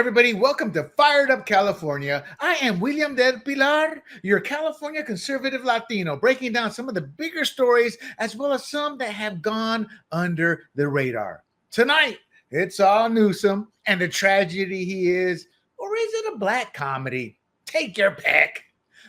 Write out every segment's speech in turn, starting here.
everybody. Welcome to Fired Up California. I am William Del Pilar, your California conservative Latino, breaking down some of the bigger stories as well as some that have gone under the radar. Tonight, it's all Newsom and the tragedy he is, or is it a black comedy? Take your pick.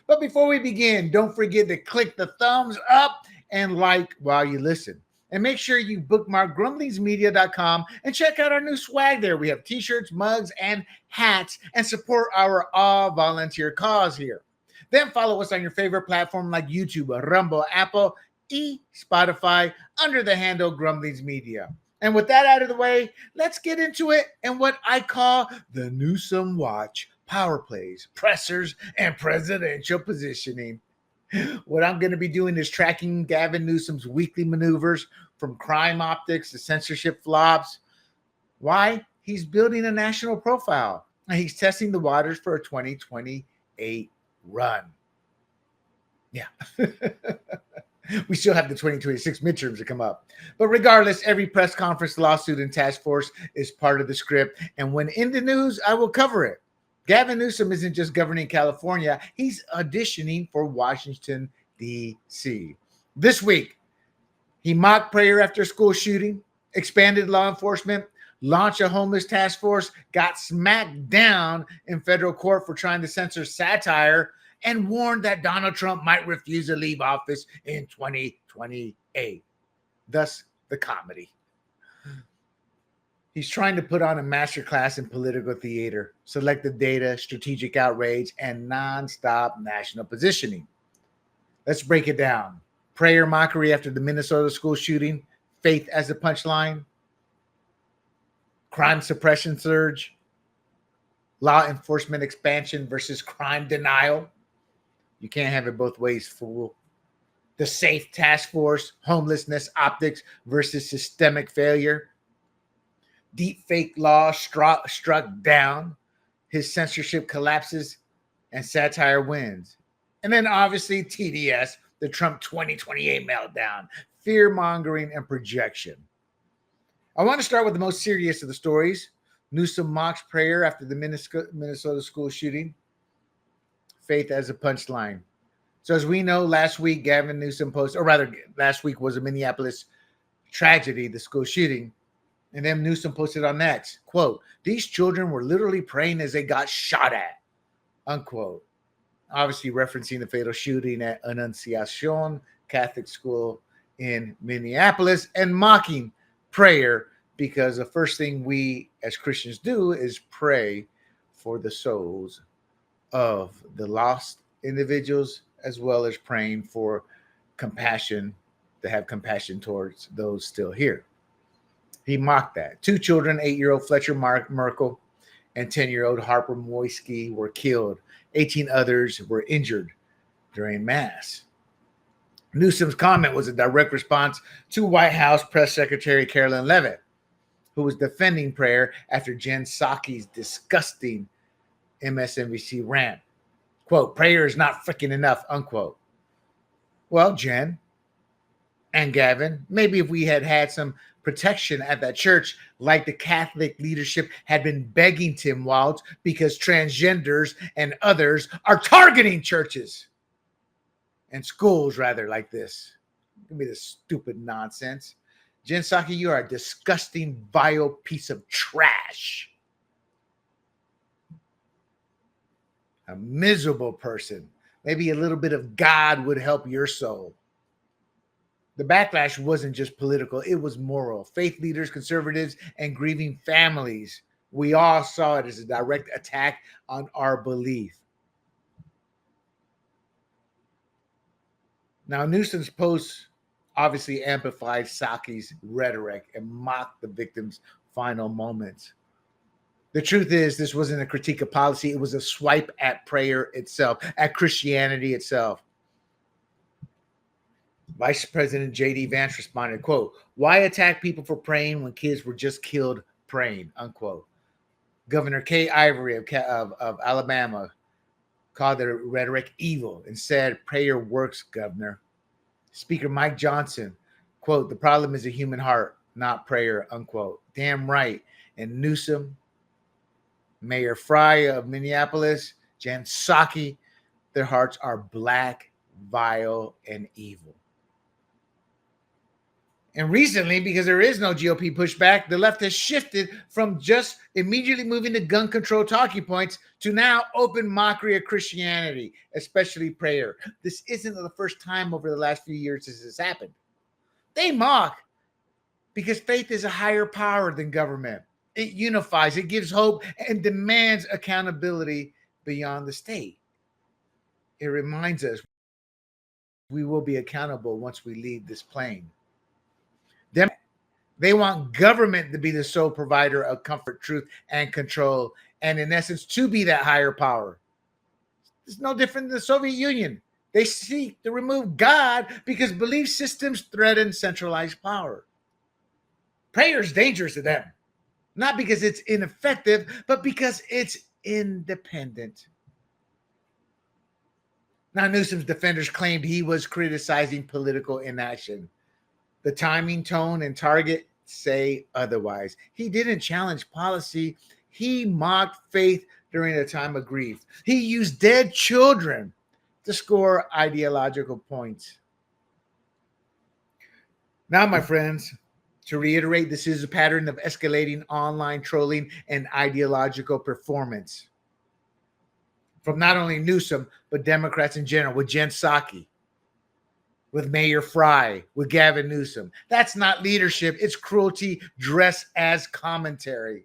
But before we begin, don't forget to click the thumbs up and like while you listen. And make sure you bookmark grumblingsmedia.com and check out our new swag there. We have t-shirts, mugs, and hats, and support our all-volunteer cause here. Then follow us on your favorite platform like YouTube, Rumble, Apple, Spotify, under the handle Grumblings Media. And with that out of the way, let's get into it and what I call the Newsom Watch: power plays, pressers, and presidential positioning. What I'm going to be doing is tracking Gavin Newsom's weekly maneuvers from crime optics to censorship flops. Why? He's building a national profile and he's testing the waters for a 2028 run. Yeah. We still have the 2026 midterms to come up. But regardless, every press conference, lawsuit, and task force is part of the script. And when in the news, I will cover it. Gavin Newsom isn't just governing California, he's auditioning for Washington, D.C. This week, he mocked prayer after school shooting, expanded law enforcement, launched a homeless task force, got smacked down in federal court for trying to censor satire, and warned that Donald Trump might refuse to leave office in 2028. Thus, the comedy. He's trying to put on a masterclass in political theater, selective data, strategic outrage, and nonstop national positioning. Let's break it down. Prayer mockery after the Minnesota school shooting, faith as a punchline, crime suppression surge, law enforcement expansion versus crime denial. You can't have it both ways, fool. The safe task force, homelessness optics versus systemic failure. Deepfake law struck down, his censorship collapses, and satire wins. And then obviously TDS, the Trump 2028 meltdown, fear-mongering and projection. I want to start with the most serious of the stories. Newsom mocks prayer after the Minnesota school shooting. Faith as a punchline. So as we know, last week Gavin Newsom posted, or rather last week was a Minneapolis tragedy, the school shooting. And then Newsom posted on X, quote, "These children were literally praying as they got shot at," unquote. Obviously referencing the fatal shooting at Annunciacion Catholic School in Minneapolis and mocking prayer because the first thing we as Christians do is pray for the souls of the lost individuals, as well as praying for compassion, to have compassion towards those still here. He mocked that. 2 children, 8-year-old Fletcher Merkel and 10-year-old Harper Moisky, were killed. 18 others were injured during Mass. Newsom's comment was a direct response to White House Press Secretary Carolyn Leavitt, who was defending prayer after Jen Psaki's disgusting MSNBC rant. Quote, "Prayer is not freaking enough," unquote. Well, Jen and Gavin, maybe if we had had some protection at that church, like the Catholic leadership had been begging Tim Walz, because transgenders and others are targeting churches and schools rather like this. Give me this stupid nonsense. Jen Psaki, you are a disgusting, vile piece of trash. A miserable person. Maybe a little bit of God would help your soul. The backlash wasn't just political, it was moral. Faith leaders, conservatives, and grieving families, we all saw it as a direct attack on our belief. Now, Newsom's post obviously amplified Psaki's rhetoric and mocked the victims' final moments. The truth is, this wasn't a critique of policy, it was a swipe at prayer itself, at Christianity itself. Vice President J.D. Vance responded, quote, "Why attack people for praying when kids were just killed praying," unquote. Governor Kay Ivory of Alabama called the rhetoric evil and said, "Prayer works, Governor." Speaker Mike Johnson, quote, "The problem is a human heart, not prayer," unquote. Damn right. And Newsom Mayor Fry of Minneapolis, Jen Psaki, their hearts are black, vile, and evil. And recently, because there is no GOP pushback, the left has shifted from just immediately moving to gun control talking points to now open mockery of Christianity, especially prayer. This isn't the first time over the last few years this has happened. They mock because faith is a higher power than government. It unifies, it gives hope, and demands accountability beyond the state. It reminds us we will be accountable once we leave this plane. They want government to be the sole provider of comfort, truth, and control, and in essence, to be that higher power. It's no different than the Soviet Union. They seek to remove God because belief systems threaten centralized power. Prayer is dangerous to them, not because it's ineffective, but because it's independent. Now, Newsom's defenders claimed he was criticizing political inaction. The timing, tone, and target say otherwise. He didn't challenge policy. He mocked faith during a time of grief. He used dead children to score ideological points. Now, my friends, to reiterate, this is a pattern of escalating online trolling and ideological performance from not only Newsom, but Democrats in general, with Jen Psaki, with Mayor Fry, with Gavin Newsom. That's not leadership. It's cruelty dressed as commentary.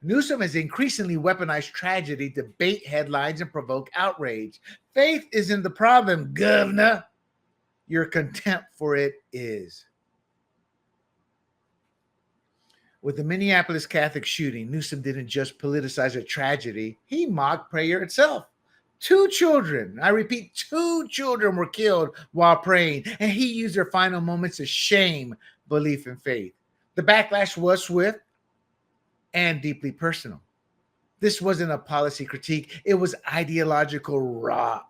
Newsom has increasingly weaponized tragedy to bait headlines and provoke outrage. Faith isn't the problem, Governor. Your contempt for it is. With the Minneapolis Catholic shooting, Newsom didn't just politicize a tragedy. He mocked prayer itself. 2 children, I repeat, 2 children were killed while praying, and he used their final moments to shame belief and faith. The backlash was swift and deeply personal. This wasn't a policy critique. It was ideological raw.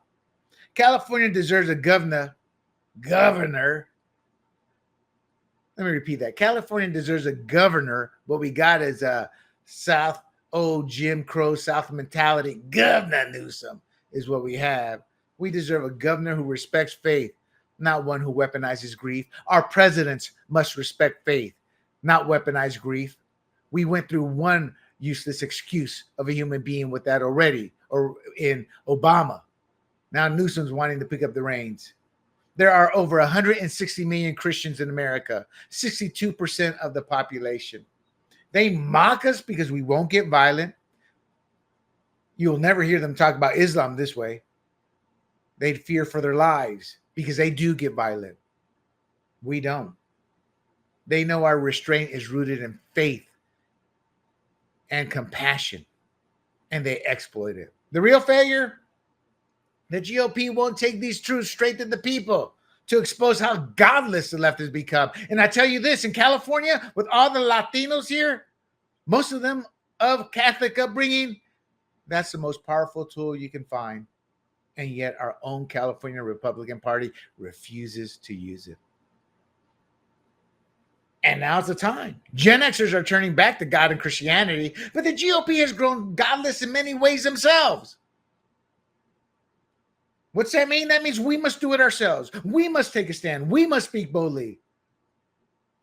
California deserves a governor. Let me repeat that. California deserves a governor. What we got is a South, Jim Crow South mentality. Governor Newsom is what we have. We deserve a governor who respects faith, not one who weaponizes grief. Our presidents must respect faith, not weaponize grief. We went through one useless excuse of a human being with that already, or in Obama. Now Newsom's wanting to pick up the reins. There are over 160 million Christians in America, 62% of the population. They mock us because we won't get violent. You'll never hear them talk about Islam this way. They'd fear for their lives because they do get violent. We don't. They know our restraint is rooted in faith and compassion, and they exploit it. The real failure? The GOP won't take these truths straight to the people to expose how godless the left has become. And I tell you this, in California, with all the Latinos here, most of them of Catholic upbringing, that's the most powerful tool you can find. And yet our own California Republican Party refuses to use it. And now's the time. Gen Xers are turning back to God and Christianity, but the GOP has grown godless in many ways themselves. What's that mean? That means we must do it ourselves. We must take a stand. We must speak boldly.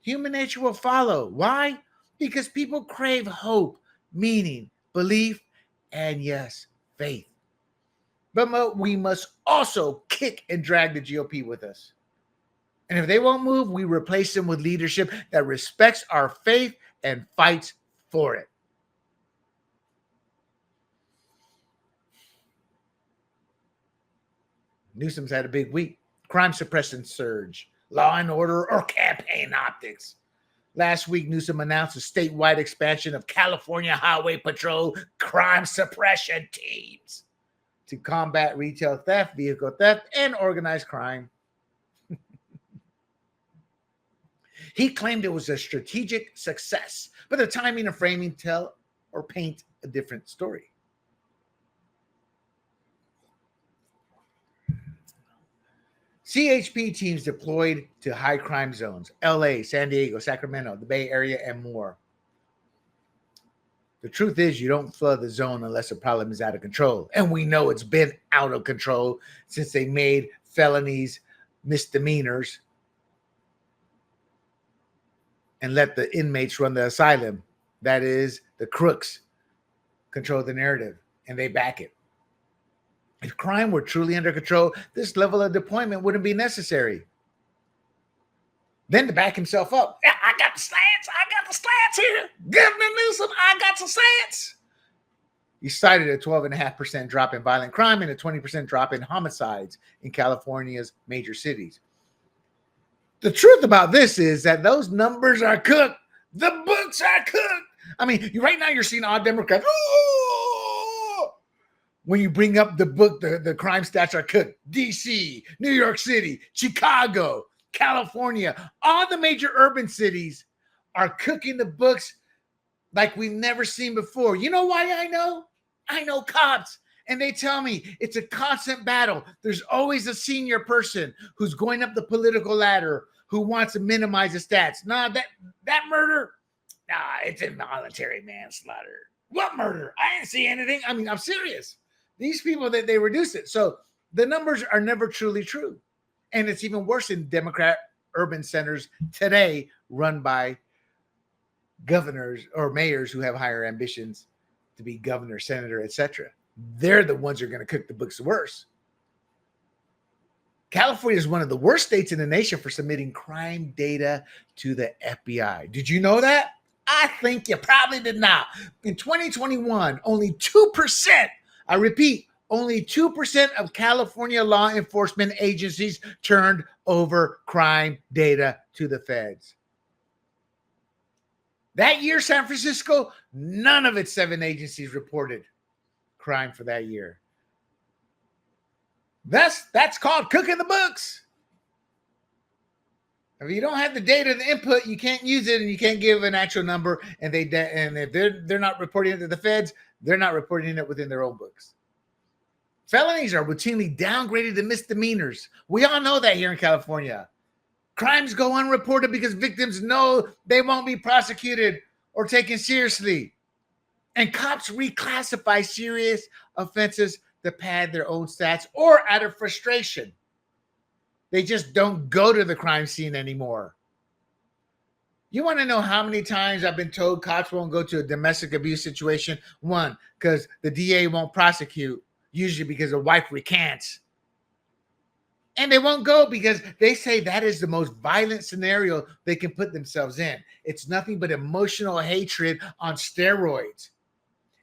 Human nature will follow. Why? Because people crave hope, meaning, belief, and yes, faith. But we must also kick and drag the GOP with us. And if they won't move, we replace them with leadership that respects our faith and fights for it. Newsom's had a big week. Crime suppression surge, law and order, or campaign optics. Last week, Newsom announced a statewide expansion of California Highway Patrol crime suppression teams to combat retail theft, vehicle theft, and organized crime. He claimed it was a strategic success, but the timing and framing tell or paint a different story. CHP teams deployed to high crime zones, LA, San Diego, Sacramento, the Bay Area, and more. The truth is, you don't flood the zone unless the problem is out of control. And we know it's been out of control since they made felonies misdemeanors and let the inmates run the asylum. That is, the crooks control the narrative and they back it. If crime were truly under control, this level of deployment wouldn't be necessary. Then to back himself up, yeah, I got the stats here. Governor Newsom, I got the stats. He cited a 12.5% drop in violent crime and a 20% drop in homicides in California's major cities. The truth about this is that those numbers are cooked. The books are cooked. I mean, right now you're seeing all Democrats. Oh! When you bring up the book, the crime stats are cooked. DC, New York City, Chicago, California, all the major urban cities are cooking the books like we've never seen before. You know why I know? I know cops, and they tell me it's a constant battle. There's always a senior person who's going up the political ladder who wants to minimize the stats. Nah, that murder, it's involuntary manslaughter. What murder? I didn't see anything. I mean, I'm serious. These people, that they reduce it. So the numbers are never truly true. And it's even worse in Democrat urban centers today run by governors or mayors who have higher ambitions to be governor, senator, etc. They're the ones who are going to cook the books worse. California is one of the worst states in the nation for submitting crime data to the FBI. Did you know that? I think you probably did not. In 2021, only 2%, I repeat, only 2% of California law enforcement agencies turned over crime data to the feds. That year, San Francisco, none of its 7 agencies reported crime for that year. That's called cooking the books. If you don't have the data, the input, you can't use it, and you can't give an actual number. And if they're not reporting it to the feds, they're not reporting it within their own books. Felonies are routinely downgraded to misdemeanors. We all know that here in California. Crimes go unreported because victims know they won't be prosecuted or taken seriously. And cops reclassify serious offenses to pad their own stats or out of frustration. They just don't go to the crime scene anymore. You want to know how many times I've been told cops won't go to a domestic abuse situation? One, because the DA won't prosecute, usually because the wife recants. And they won't go because they say that is the most violent scenario they can put themselves in. It's nothing but emotional hatred on steroids.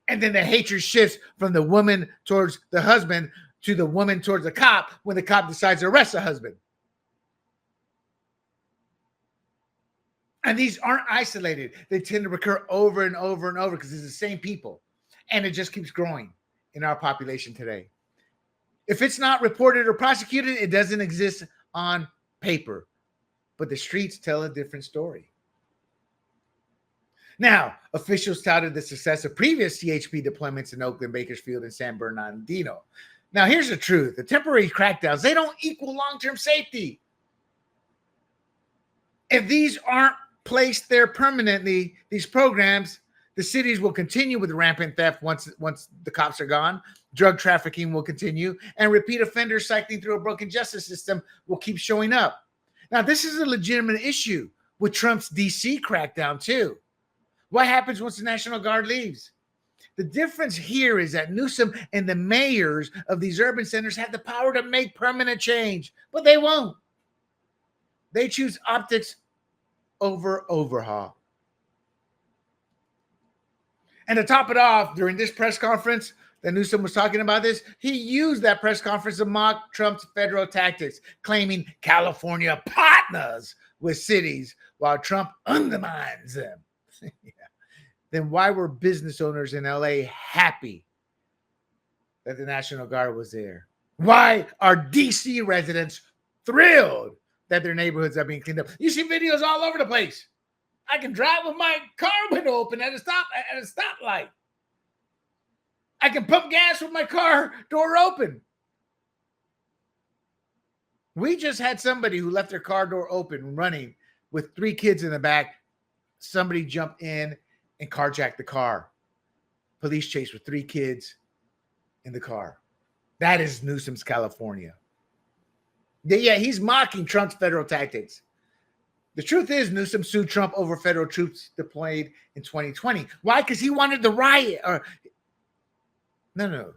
And then the hatred shifts from the woman towards the husband to the woman towards the cop when the cop decides to arrest the husband. And these aren't isolated. They tend to recur over and over and over because it's the same people. And it just keeps growing in our population today. If it's not reported or prosecuted, it doesn't exist on paper. But the streets tell a different story. Now, officials touted the success of previous CHP deployments in Oakland, Bakersfield, and San Bernardino. Now, here's the truth. The temporary crackdowns, they don't equal long-term safety. If these aren't placed there permanently, these programs, the cities will continue with rampant theft once the cops are gone. Drug trafficking will continue, and repeat offenders cycling through a broken justice system will keep showing up. Now, this is a legitimate issue with Trump's DC crackdown, too. What happens once the National Guard leaves? The difference here is that Newsom and the mayors of these urban centers have the power to make permanent change, but they won't. They choose optics over overhaul. And to top it off, during this press conference that Newsom was talking about this, he used that press conference to mock Trump's federal tactics, claiming California partners with cities while Trump undermines them. Yeah. Then why were business owners in LA happy that the National Guard was there? Why are DC residents thrilled that their neighborhoods are being cleaned up? You see videos all over the place. I can drive with my car window open at a stoplight. I can pump gas with my car door open. We just had somebody who left their car door open running with 3 kids in the back. Somebody jumped in and carjacked the car. police chase with 3 kids in the car. That is Newsom's California. Yeah, he's mocking Trump's federal tactics. The truth is, Newsom sued Trump over federal troops deployed in 2020. Why? Because he wanted the riot. No.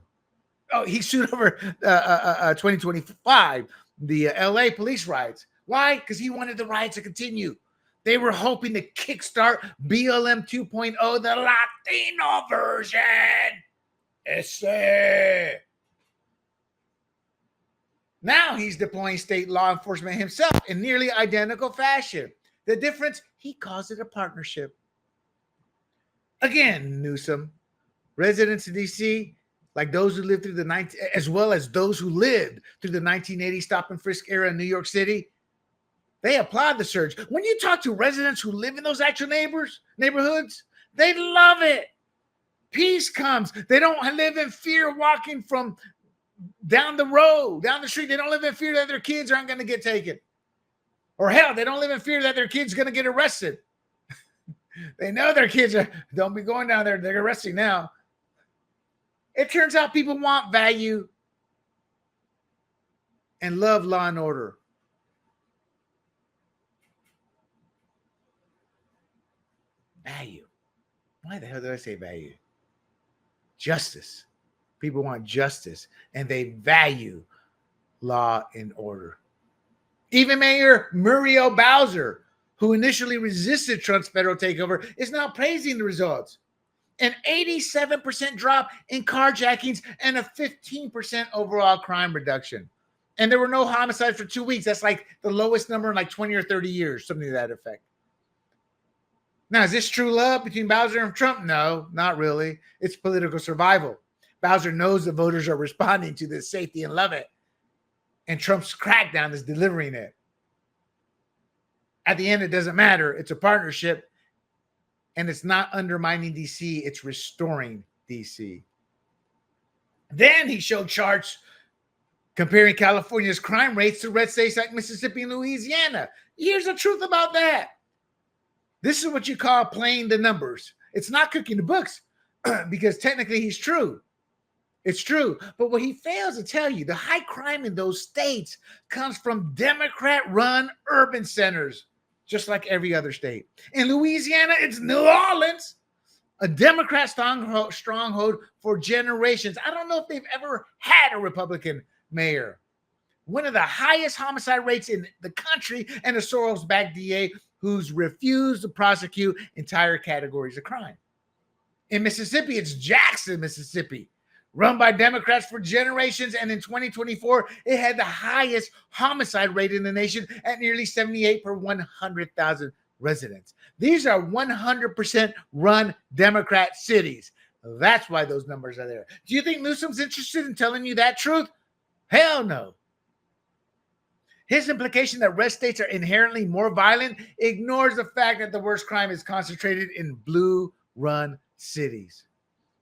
Oh, he sued over 2025, the LA police riots. Why? Because he wanted the riots to continue. They were hoping to kickstart BLM 2.0, the Latino version. Ese. Now he's deploying state law enforcement himself in nearly identical fashion. The difference, he calls it a partnership. Again, Newsom, residents of D.C., like those who lived through as well as those who lived through the 1980 stop and frisk era in New York City, they applaud the surge. When you talk to residents who live in those actual neighborhoods, they love it. Peace comes. They don't live in fear walking from down the road, down the street. They don't live in fear that their kids aren't going to get taken. Or hell, they don't live in fear that their kid's going to get arrested. They know their kids don't be going down there. They're arresting now. It turns out people want value and love law and order. Value. Why the hell did I say value? Justice. People want justice, and they value law and order. Even Mayor Muriel Bowser, who initially resisted Trump's federal takeover, is now praising the results. An 87% drop in carjackings and a 15% overall crime reduction. And there were no homicides for 2 weeks. That's like the lowest number in like 20 or 30 years, something to that effect. Now, is this true love between Bowser and Trump? No, not really. It's political survival. Bowser knows the voters are responding to this safety and love it. And Trump's crackdown is delivering it. At the end, it doesn't matter. It's a partnership. And it's not undermining D.C. It's restoring D.C. Then he showed charts comparing California's crime rates to red states like Mississippi and Louisiana. Here's the truth about that. This is what you call playing the numbers. It's not cooking the books because technically he's true. It's true. But what he fails to tell you, the high crime in those states comes from Democrat-run urban centers, just like every other state. In Louisiana, it's New Orleans, a Democrat stronghold for generations. I don't know if they've ever had a Republican mayor. One of the highest homicide rates in the country, and a Soros-backed DA who's refused to prosecute entire categories of crime. In Mississippi, it's Jackson, Mississippi, run by Democrats for generations, and in 2024, it had the highest homicide rate in the nation at nearly 78 per 100,000 residents. These are 100% run Democrat cities. That's why those numbers are there. Do you think Newsom's interested in telling you that truth? Hell no. His implication that red states are inherently more violent ignores the fact that the worst crime is concentrated in blue-run cities.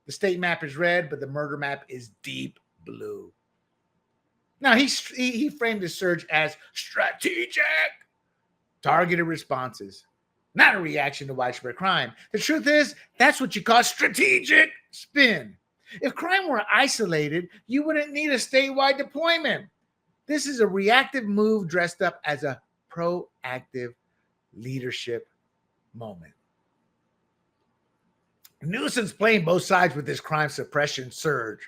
The state map is red, but the murder map is deep blue. Now, he framed the surge as strategic, targeted responses, not a reaction to widespread crime. The truth is, that's what you call strategic spin. If crime were isolated, you wouldn't need a statewide deployment. This is a reactive move dressed up as a proactive leadership moment. Newsom's playing both sides with this crime suppression surge,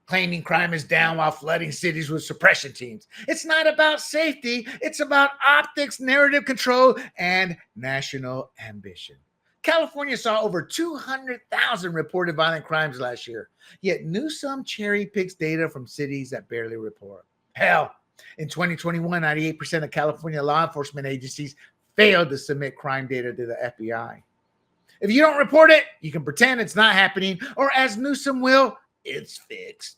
claiming crime is down while flooding cities with suppression teams. It's not about safety. It's about optics, narrative control, and national ambition. California saw over 200,000 reported violent crimes last year, yet Newsom cherry picks data from cities that barely report. Hell, in 2021, 98% of California law enforcement agencies failed to submit crime data to the FBI. If you don't report it, you can pretend it's not happening, or as Newsom will, it's fixed.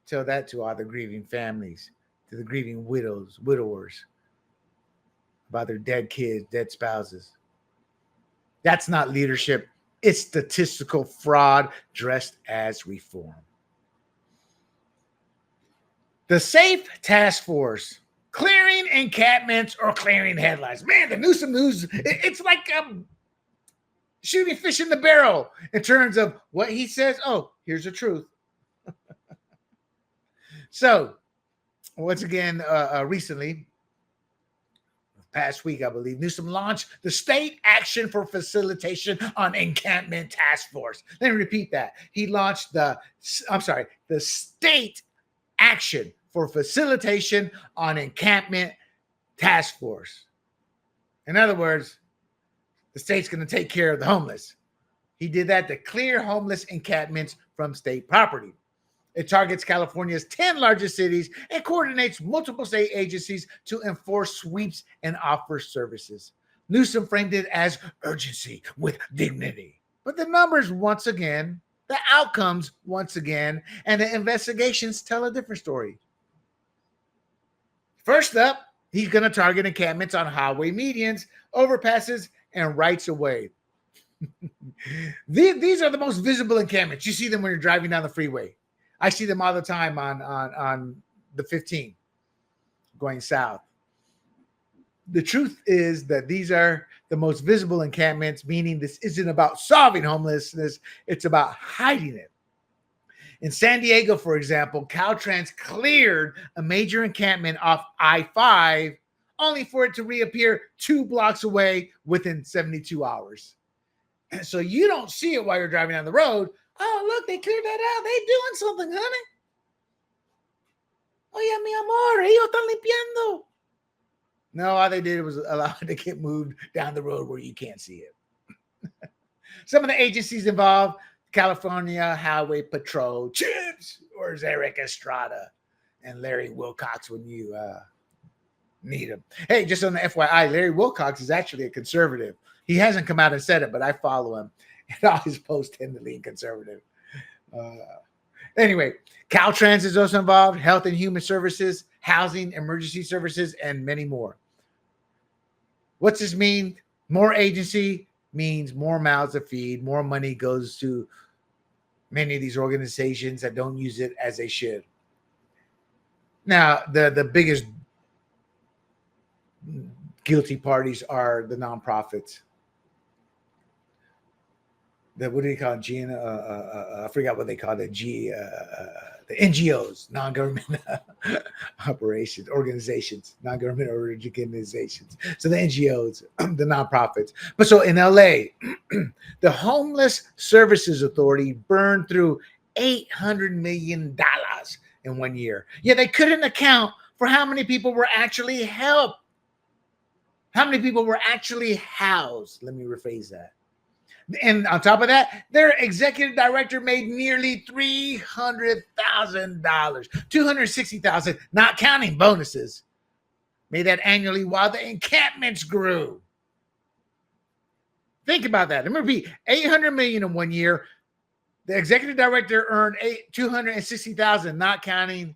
Tell that to all the grieving families, to the grieving widowers, about their dead kids, dead spouses. That's not leadership. It's statistical fraud dressed as reform. The Safe Task Force, clearing encampments or clearing headlines. Man, the Newsom news, it's like shooting fish in the barrel in terms of what he says. Oh, here's the truth. So, once again, recently, past week, I believe, Newsom launched the State Action for Facilitation on Encampment Task Force. Let me repeat that. He launched the State Action for Facilitation on Encampment Task Force. In other words, the state's going to take care of the homeless. He did that to clear homeless encampments from state property. It targets California's 10 largest cities and coordinates multiple state agencies to enforce sweeps and offer services. Newsom framed it as urgency with dignity. But the numbers, once again, the outcomes, once again, and the investigations tell a different story. First up, he's going to target encampments on highway medians, overpasses, and rights-of-way. These are the most visible encampments. You see them when you're driving down the freeway. I see them all the time on the 15 going south. The truth is that these are the most visible encampments, meaning this isn't about solving homelessness, it's about hiding it. In San Diego, for example, Caltrans cleared a major encampment off I-5 only for it to reappear 2 blocks away within 72 hours. And so you don't see it while you're driving down the road. Oh, look, they cleared that out. They doing something, honey. Oye, mi amor, ellos están limpiando. No, all they did was allow it to get moved down the road where you can't see it. Some of the agencies involved, California Highway Patrol, Chips, where's Eric Estrada and Larry Wilcox when you need him. Hey, just on the FYI, Larry Wilcox is actually a conservative. He hasn't come out and said it, but I follow him. And all his posts tend to lean conservative. Anyway, Caltrans is also involved, Health and Human Services, Housing, Emergency Services, and many more. What's this mean? More agency means more mouths to feed, more money goes to many of these organizations that don't use it as they should. Now, the biggest guilty parties are the nonprofits. What do you call it? I forgot what they call it. The NGOs, non-government organizations, non-government organizations. So the NGOs, the nonprofits. But so in LA, the Homeless Services Authority burned through $800 million in 1 year. Yeah, they couldn't account for how many people were actually helped. How many people were actually housed? Let me rephrase that. And on top of that, their executive director made nearly $300,000, $260,000, not counting bonuses. Made that annually while the encampments grew. Think about that. Let me repeat: $800 million in 1 year. The executive director earned $260,000, not counting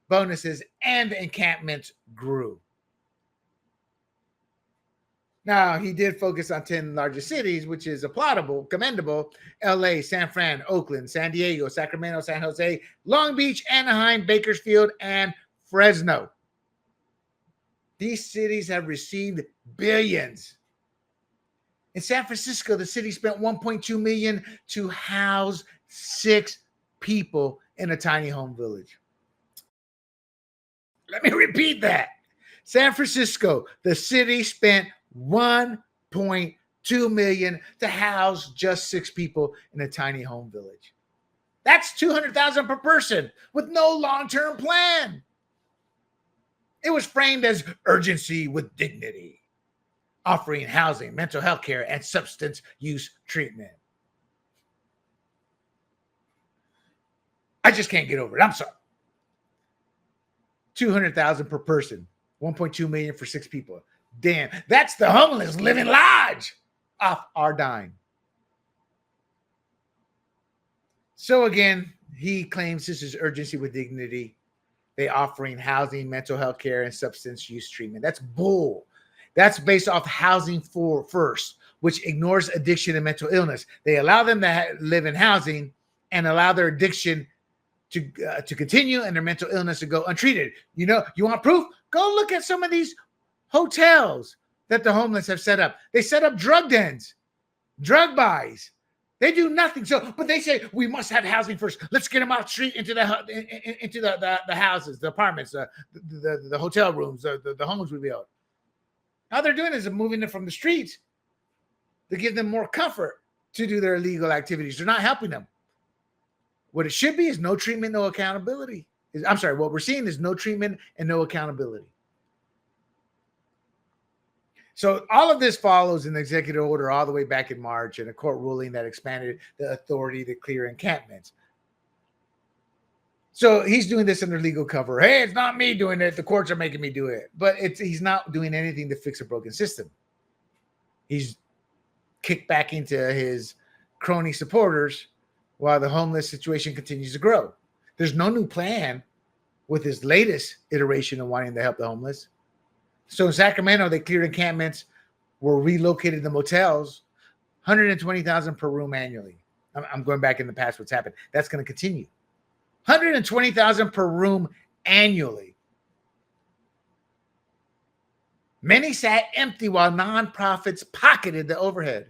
bonuses, and the encampments grew. Now, he did focus on 10 largest cities, which is applaudable, commendable. LA, San Fran, Oakland, San Diego, Sacramento, San Jose, Long Beach, Anaheim, Bakersfield, and Fresno. These cities have received billions. In San Francisco, the city spent $1.2 million to house 6 people in a tiny home village. Let me repeat that. San Francisco, the city spent $1.2 million to house just 6 people in a tiny home village. That's $200,000 per person with no long-term plan. It was framed as urgency with dignity, offering housing, mental health care, and substance use treatment. I just can't get over it. I'm sorry. $200,000 per person, $1.2 million for 6 people. Damn, that's the homeless living large off our dime. So again, he claims this is urgency with dignity. They offering housing, mental health care, and substance use treatment. That's bull. That's based off housing for first, which ignores addiction and mental illness. They allow them to live in housing and allow their addiction to continue and their mental illness to go untreated. You know, you want proof? Go look at some of these hotels that the homeless have set up. They set up drug dens. drug buys. They do nothing. So, but they say we must have housing first. Let's get them out the street into the houses, the apartments, the hotel rooms, the homes we build. All they're doing is moving them from the streets to give them more comfort to do their illegal activities. They're not helping them. What it should be is no treatment, no accountability. I'm sorry, what we're seeing is no treatment and no accountability. So all of this follows an executive order all the way back in March and a court ruling that expanded the authority to clear encampments. So he's doing this under legal cover. Hey, it's not me doing it. The courts are making me do it. But he's not doing anything to fix a broken system. He's kicked back into his crony supporters while the homeless situation continues to grow. There's no new plan with his latest iteration of wanting to help the homeless. So in Sacramento, they cleared encampments, were relocated to motels, $120,000 per room annually. I'm going back in the past what's happened. That's going to continue. $120,000 per room annually. Many sat empty while nonprofits pocketed the overhead.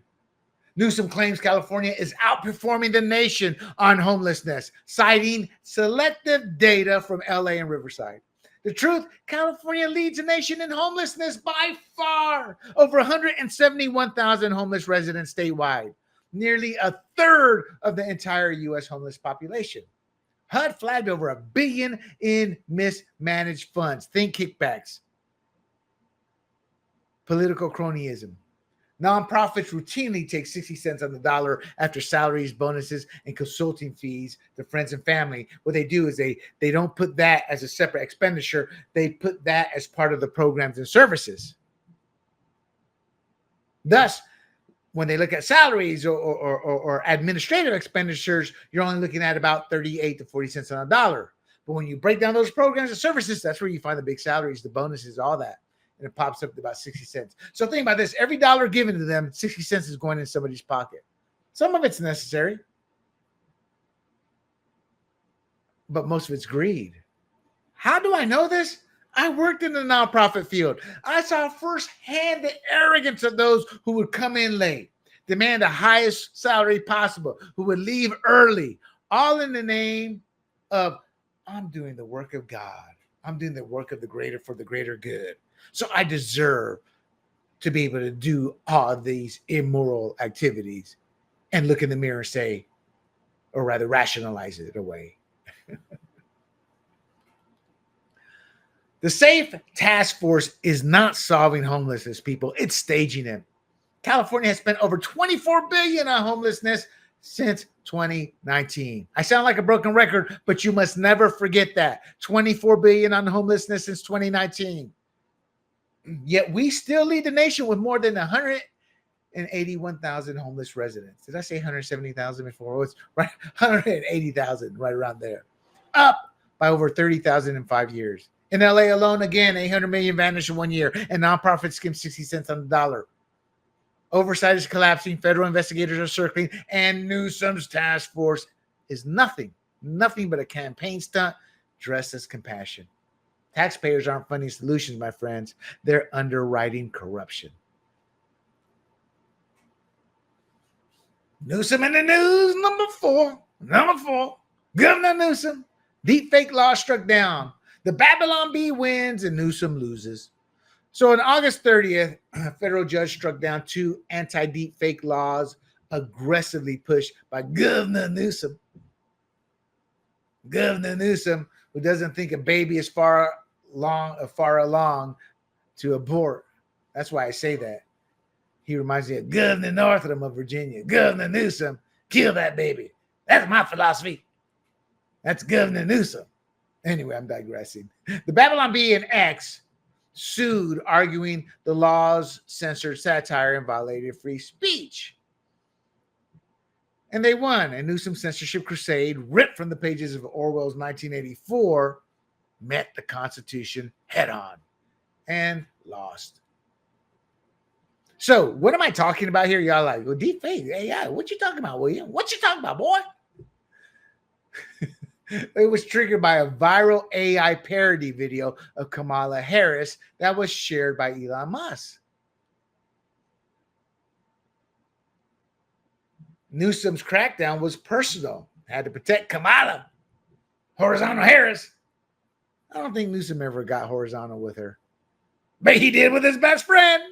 Newsom claims California is outperforming the nation on homelessness, citing selective data from LA and Riverside. The truth, California leads the nation in homelessness by far. Over 171,000 homeless residents statewide, nearly a third of the entire U.S. homeless population. HUD flagged over $1 billion in mismanaged funds. Think kickbacks. Political cronyism. Nonprofits routinely take 60 cents on the dollar after salaries, bonuses, and consulting fees to friends and family. What they do is they don't put that as a separate expenditure. They put that as part of the programs and services. Thus, when they look at salaries or administrative expenditures, you're only looking at about 38 to 40 cents on a dollar. But when you break down those programs and services, that's where you find the big salaries, the bonuses, all that. And it pops up to about 60 cents. So think about this. Every dollar given to them, 60 cents is going in somebody's pocket. Some of it's necessary, but most of it's greed. How do I know this? I worked in the nonprofit field. I saw firsthand the arrogance of those who would come in late, demand the highest salary possible, who would leave early, all in the name of, I'm doing the work of God. I'm doing the work of the greater for the greater good. So I deserve to be able to do all these immoral activities and look in the mirror and say, or rather rationalize it away. The SAFE task force is not solving homelessness, people. It's staging it. California has spent over $24 billion on homelessness since 2019. I sound like a broken record, but you must never forget that. $24 billion on homelessness since 2019. Yet we still lead the nation with more than 181,000 homeless residents. Did I say 170,000 before? Oh, it's right, 180,000, right around there. Up by over 30,000 in 5 years. In LA alone, again, 800 million vanished in 1 year, and nonprofits skim 60 cents on the dollar. Oversight is collapsing, federal investigators are circling, and Newsom's task force is nothing but a campaign stunt dressed as compassion. Taxpayers aren't funding solutions, my friends. They're underwriting corruption. Newsom in the news, number four. Governor Newsom. Deepfake law struck down. The Babylon Bee wins and Newsom loses. So on August 30th, a federal judge struck down 2 anti-deepfake laws aggressively pushed by Governor Newsom. Governor Newsom, who doesn't think a baby is far along to abort. That's why I say that. He reminds me of Governor Northam of Virginia. Governor Newsom, kill that baby. That's my philosophy. That's Governor Newsom. Anyway, I'm digressing. The Babylon Bee and X sued, arguing the laws censored satire and violated free speech. And they won. And Newsom's censorship crusade, ripped from the pages of Orwell's 1984, met the Constitution head on and lost. So what am I talking about here? Y'all like, well, deepfake, AI, what you talking about, William? What you talking about, boy? It was triggered by a viral AI parody video of Kamala Harris that was shared by Elon Musk. Newsom's crackdown was personal. Had to protect Kamala, horizontal Harris. I don't think Newsom ever got horizontal with her, but he did with his best friend.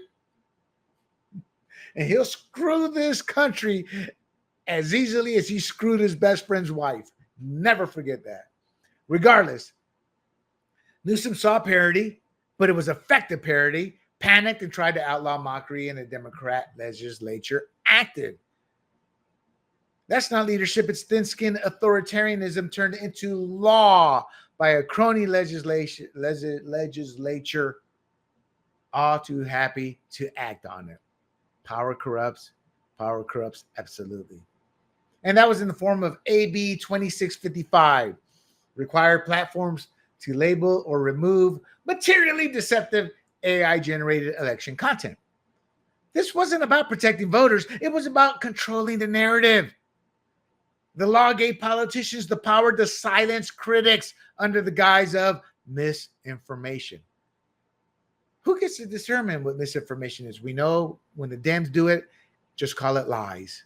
And he'll screw this country as easily as he screwed his best friend's wife. Never forget that. Regardless, Newsom saw parody, but it was effective parody, panicked and tried to outlaw mockery, and the Democrat legislature acted. That's not leadership. It's thin-skinned authoritarianism turned into law by a crony legislature, all too happy to act on it. Power corrupts, absolutely. And that was in the form of AB 2655, required platforms to label or remove materially deceptive AI-generated election content. This wasn't about protecting voters. It was about controlling the narrative. The law gave politicians the power to silence critics under the guise of misinformation. Who gets to determine what misinformation is? We know when the Dems do it, just call it lies.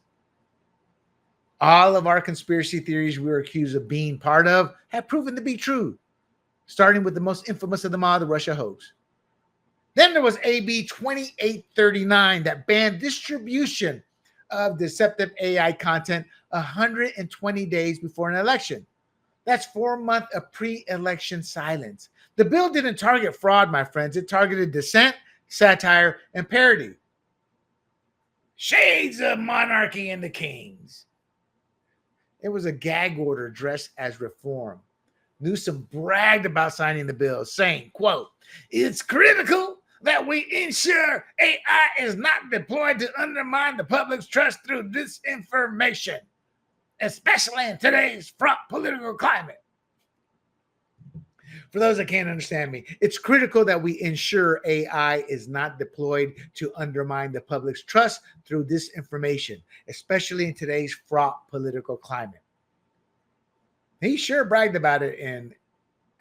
All of our conspiracy theories we were accused of being part of have proven to be true, starting with the most infamous of them all, the Russia hoax. Then there was AB 2839 that banned distribution of deceptive AI content 120 days before an election. That's 4 months of pre-election silence. The bill didn't target fraud, my friends. It targeted dissent, satire, and parody. Shades of monarchy and the kings. It was a gag order dressed as reform. Newsom bragged about signing the bill, saying, quote, "It's critical that we ensure AI is not deployed to undermine the public's trust through disinformation, especially in today's fraught political climate." For those that can't understand me, it's critical that we ensure AI is not deployed to undermine the public's trust through disinformation, especially in today's fraught political climate. He sure bragged about it in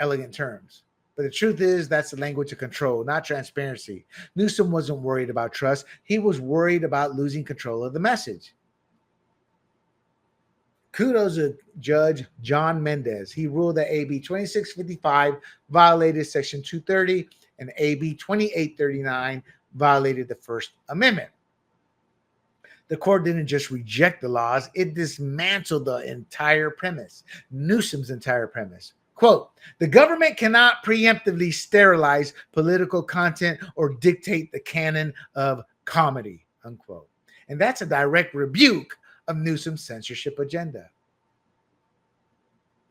elegant terms. But the truth is, that's the language of control, not transparency. Newsom wasn't worried about trust. He was worried about losing control of the message. Kudos to Judge John Mendez. He ruled that AB 2655 violated Section 230 and AB 2839 violated the First Amendment. The court didn't just reject the laws, it dismantled the entire premise, Newsom's entire premise. Quote, "The government cannot preemptively sterilize political content or dictate the canon of comedy," unquote. And that's a direct rebuke of Newsom's censorship agenda.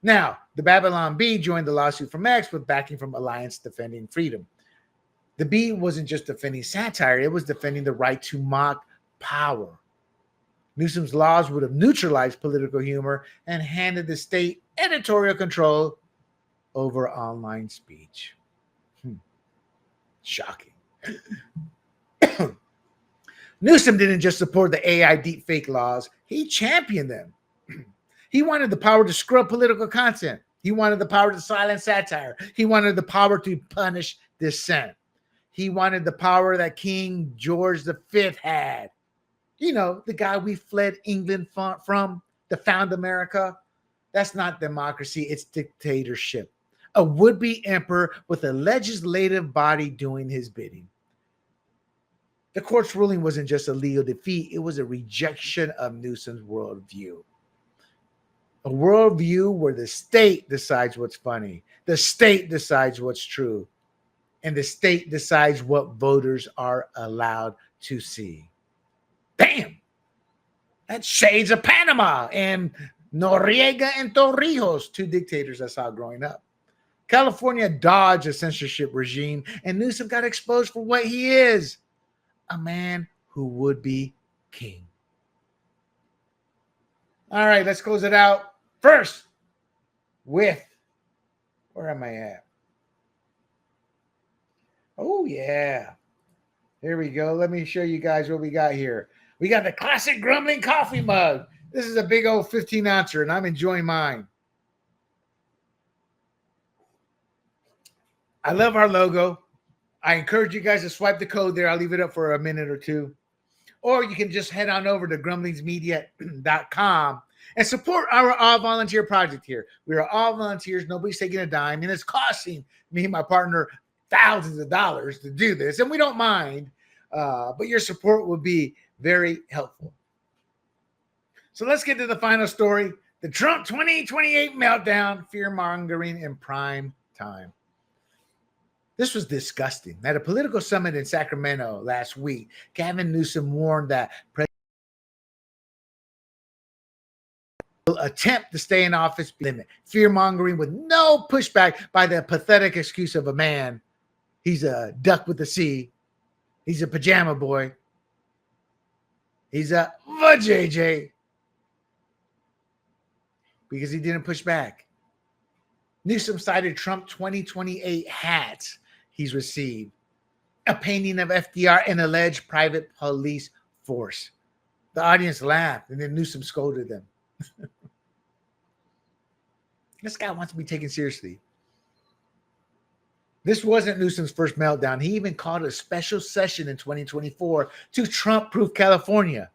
Now, the Babylon Bee joined the lawsuit from X with backing from Alliance Defending Freedom. The Bee wasn't just defending satire, it was defending the right to mock power. Newsom's laws would have neutralized political humor and handed the state editorial control over online speech. Shocking. Newsom didn't just support the AI deepfake laws, he championed them. He wanted the power to scrub political content. He wanted the power to silence satire. He wanted the power to punish dissent. He wanted the power that King George V had. You know, the guy we fled England from, to found America. That's not democracy, it's dictatorship. A would-be emperor with a legislative body doing his bidding. The court's ruling wasn't just a legal defeat, it was a rejection of Newsom's worldview. A worldview where the state decides what's funny, the state decides what's true, and the state decides what voters are allowed to see. Damn! That's shades of Panama and Noriega and Torrijos, two dictators I saw growing up. California dodged a censorship regime, and Newsom got exposed for what he is, a man who would be king. All right, let's close it out. First, with, where am I at? Oh, yeah. Here we go. Let me show you guys what we got here. We got the classic Grumbling coffee mug. This is a big old 15-ouncer, and I'm enjoying mine. I love our logo. I encourage you guys to swipe the code there. I'll leave it up for a minute or two. or you can just head on over to grumblingsmedia.com and support our all-volunteer project here. We are all volunteers. Nobody's taking a dime, and it's costing me and my partner thousands of dollars to do this, and we don't mind, but your support will be very helpful. So let's get to the final story. The Trump 2028 meltdown, fear-mongering in prime time. This was disgusting. At a political summit in Sacramento last week, Gavin Newsom warned that President will attempt to stay in office, limit fear-mongering with no pushback by the pathetic excuse of a man. He's a duck with a C. He's a pajama boy. He's a vajayjay. Because he didn't push back. Newsom cited Trump 2028 hats he's received, a painting of FDR, and alleged private police force. The audience laughed, and then Newsom scolded them. This guy wants to be taken seriously. This wasn't Newsom's first meltdown. He even called a special session in 2024 to Trump-proof California.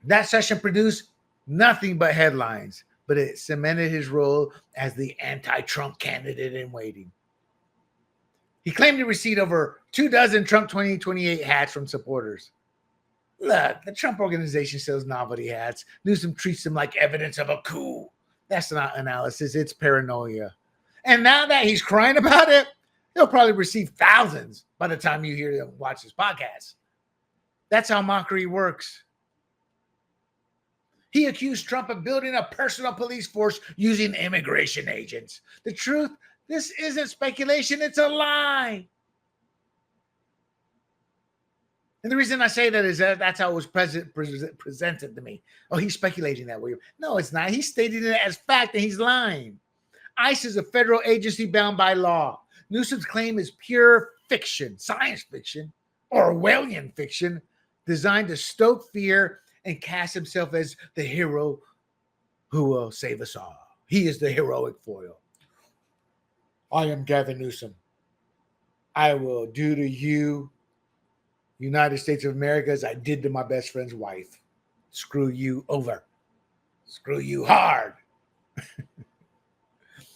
That session produced nothing but headlines, but it cemented his role as the anti-Trump candidate in waiting. He claimed to receive over 24 Trump 2028 hats from supporters. Look, the Trump organization sells novelty hats. Newsom treats them like evidence of a coup. That's not analysis, it's paranoia. And now that he's crying about it, he'll probably receive thousands by the time you hear him watch this podcast. That's how mockery works. He accused Trump of building a personal police force using immigration agents. The truth, this isn't speculation, it's a lie. And the reason I say that is that that's how it was presented to me. Oh, he's speculating that way. No, it's not. He's stating it as fact and he's lying. ICE is a federal agency bound by law. Newsom's claim is pure fiction, science fiction, Orwellian fiction, designed to stoke fear and cast himself as the hero who will save us all. He is the heroic foil. I am Gavin Newsom. I will do to you, United States of America, as I did to my best friend's wife. Screw you over. Screw you hard.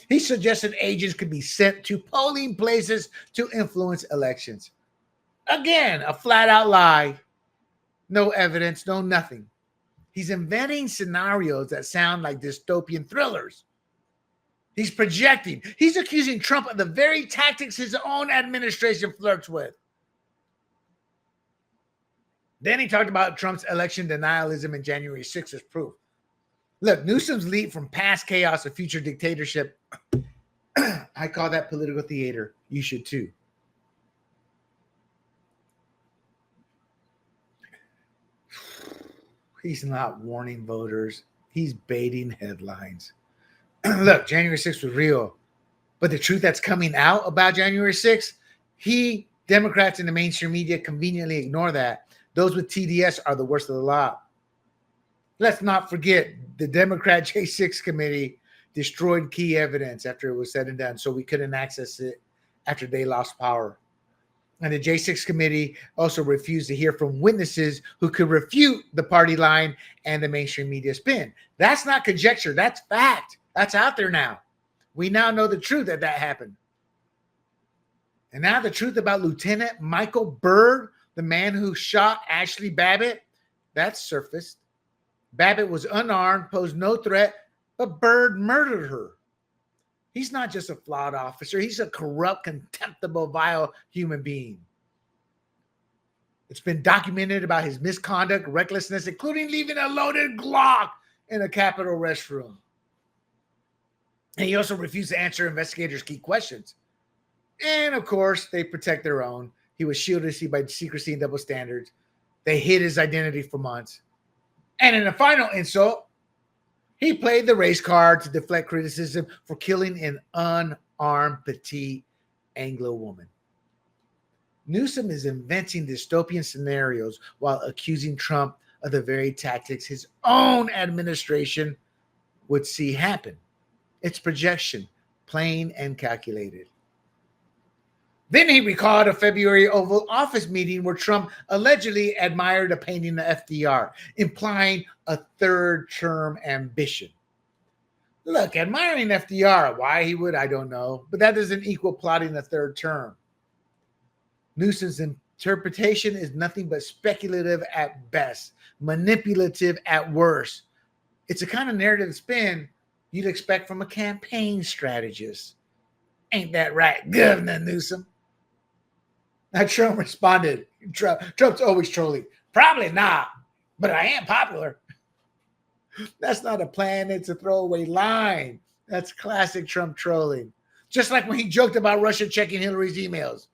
He suggested agents could be sent to polling places to influence elections. Again, a flat-out lie. No evidence, no nothing. He's inventing scenarios that sound like dystopian thrillers. He's projecting. He's accusing Trump of the very tactics his own administration flirts with. Then he talked about Trump's election denialism and January 6th as proof. Look, Newsom's leap from past chaos to future dictatorship, I call that political theater. You should too. He's not warning voters. He's baiting headlines. Look, January 6th was real. But the truth that's coming out about January 6th, Democrats in the mainstream media conveniently ignore that. Those with TDS are the worst of the lot. Let's not forget the Democrat J6 committee destroyed key evidence after it was said and done, so we couldn't access it after they lost power. And the J6 committee also refused to hear from witnesses who could refute the party line and the mainstream media spin. That's not conjecture. That's fact. That's out there now. We now know the truth that happened. And now the truth about Lieutenant Michael Byrd, the man who shot Ashley Babbitt, that's surfaced. Babbitt was unarmed, posed no threat, but Byrd murdered her. He's not just a flawed officer. He's a corrupt, contemptible, vile human being. It's been documented about his misconduct, recklessness, including leaving a loaded Glock in a Capitol restroom. And he also refused to answer investigators' key questions. And, of course, they protect their own. He was shielded by secrecy and double standards. They hid his identity for months. And in a final insult, he played the race card to deflect criticism for killing an unarmed petite Anglo woman. Newsom is inventing dystopian scenarios while accusing Trump of the very tactics his own administration would see happen. It's projection, plain and calculated. Then he recalled a February Oval Office meeting where Trump allegedly admired a painting of FDR, implying a third-term ambition. Look, admiring FDR, why he would, I don't know, but that doesn't equal plotting a third term. Newsom's interpretation is nothing but speculative at best, manipulative at worst. It's a kind of narrative spin you'd expect from a campaign strategist. Ain't that right, Governor Newsom? Now Trump responded. Trump's always trolling. Probably not, but I am popular. That's not a plan. It's a throwaway line. That's classic Trump trolling. Just like when he joked about Russia checking Hillary's emails.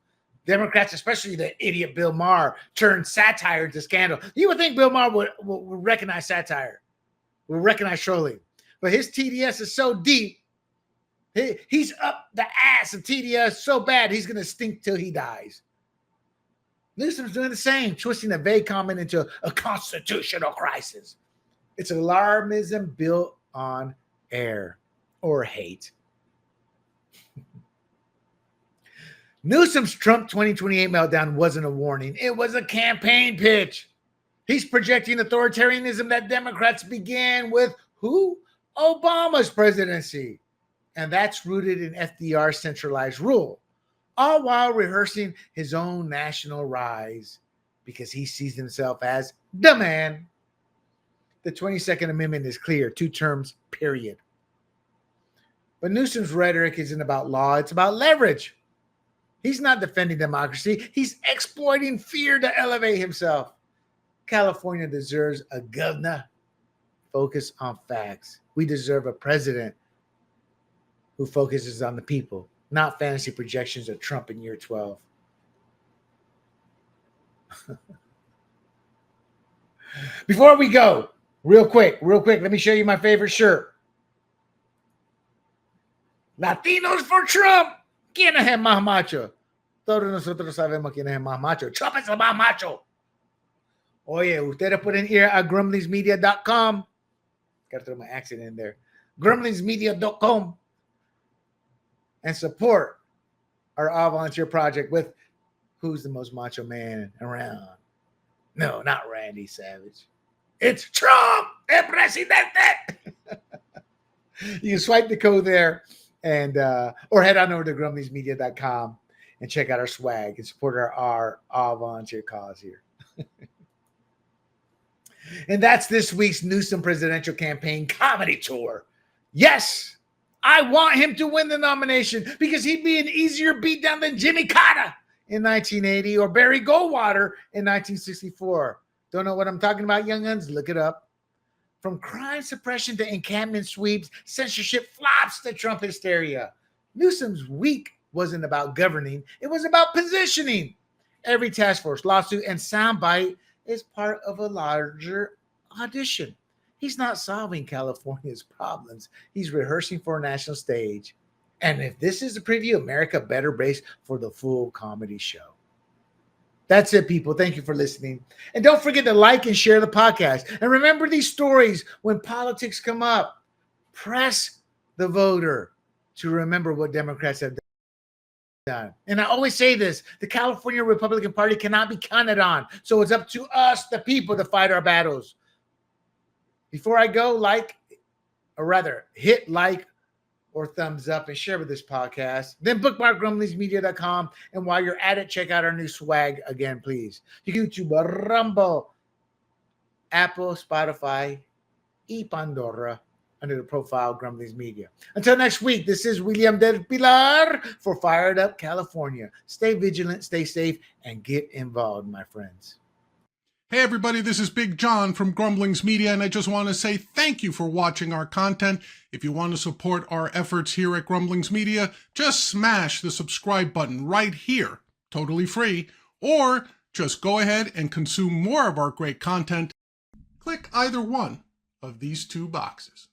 Democrats, especially the idiot Bill Maher, turned satire into scandal. You would think Bill Maher would recognize satire, would recognize trolling. But his TDS is so deep, he's up the ass of TDS so bad, he's going to stink till he dies. Newsom's doing the same, twisting a vague comment into a constitutional crisis. It's alarmism built on air or hate. Newsom's Trump 2028 meltdown wasn't a warning. It was a campaign pitch. He's projecting authoritarianism that Democrats began with who? Obama's presidency. And that's rooted in FDR's centralized rule, all while rehearsing his own national rise because he sees himself as the man. The 22nd Amendment is clear, 2 terms, period. But Newsom's rhetoric isn't about law, it's about leverage. He's not defending democracy. He's exploiting fear to elevate himself. California deserves a governor focused on facts. We deserve a president who focuses on the people, not fantasy projections of Trump in year 12. Before we go, real quick, let me show you my favorite shirt. Latinos for Trump. ¿Quién es el más macho? Todos nosotros sabemos quién es el más macho. Trump es el más macho. Oye, ustedes pueden ir a grumblingsmedia.com. Got to throw my accent in there. grumblingsmedia.com and support our all-volunteer project with who's the most macho man around. No, not Randy Savage. It's Trump, el presidente. You can swipe the code there and or head on over to grumblingsmedia.com and check out our swag and support our all-volunteer cause here. And that's this week's Newsom presidential campaign comedy tour. Yes, I want him to win the nomination because he'd be an easier beatdown than Jimmy Carter in 1980 or Barry Goldwater in 1964. Don't know what I'm talking about, young'uns? Look it up. From crime suppression to encampment sweeps, censorship flops to Trump hysteria. Newsom's week wasn't about governing. It was about positioning. Every task force, lawsuit, and soundbite is part of a larger audition. He's not solving California's problems. He's rehearsing for a national stage. And if this is a preview, America better brace for the full comedy show. That's it, people. Thank you for listening. And don't forget to like and share the podcast. And remember these stories when politics come up. Press the voter to remember what Democrats have done. And I always say this, the California Republican Party cannot be counted on. So it's up to us, the people, to fight our battles. Before I go, hit like or thumbs up and share with this podcast. Then bookmark grumblingsmedia.com. And while you're at it, check out our new swag again, please. YouTube, Rumble, Apple, Spotify, Pandora under the profile Grumblings Media. Until next week, this is William Del Pilar for Fired Up California. Stay vigilant, stay safe, and get involved, my friends. Hey everybody, this is Big John from Grumblings Media, and I just want to say thank you for watching our content. If you want to support our efforts here at Grumblings Media, just smash the subscribe button right here, totally free, or just go ahead and consume more of our great content. Click either one of these 2 boxes.